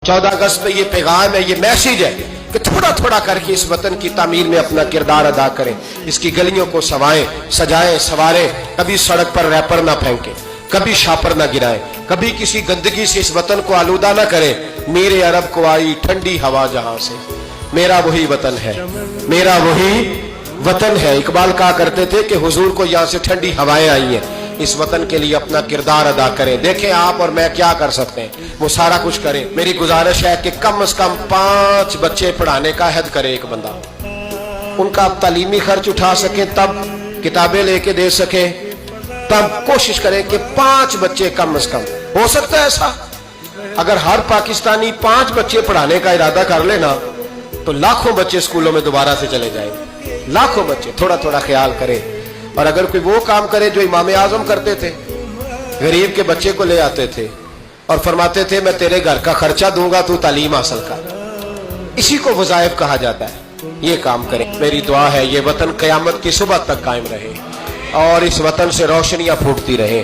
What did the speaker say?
14 अगस्त पे ये पैगाम है, ये मैसेज है कि थोड़ा थोड़ा करके इस वतन की तामीर में अपना किरदार अदा करें, इसकी गलियों को सजाएं सवारें। कभी सड़क पर रैपर ना फेंकें, कभी शापर ना गिराएं, कभी किसी गंदगी से इस वतन को आलूदा ना करें। मेरे अरब को आई ठंडी हवा जहां से, मेरा वही वतन है, मेरा वही वतन है। इकबाल कहा करते थे कि हुजूर को यहाँ से ठंडी हवाएं आई हैं, इस वतन के लिए अपना किरदार अदा करें। देखें आप और मैं क्या कर सकते हैं, वो सारा कुछ करें। मेरी गुजारिश है कि कम से कम 5 बच्चे पढ़ाने का अहद करे एक बंदा, उनका तालीमी खर्च उठा सके, तब किताबें लेके दे सके, तब कोशिश करें कि 5 बच्चे कम से कम। हो सकता है ऐसा, अगर हर पाकिस्तानी 5 बच्चे पढ़ाने का इरादा कर लेना तो लाखों बच्चे स्कूलों में दोबारा से चले जाएंगे, लाखों बच्चे। थोड़ा थोड़ा ख्याल करें। और अगर कोई वो काम करे जो इमाम आजम करते थे, गरीब के बच्चे को ले आते थे और फरमाते थे मैं तेरे घर का खर्चा दूंगा, तू तालीम हासिल कर। इसी को वज़ाइफ कहा जाता है। ये काम करें। मेरी दुआ है ये वतन क़यामत की सुबह तक कायम रहे और इस वतन से रोशनियां फूटती रहे।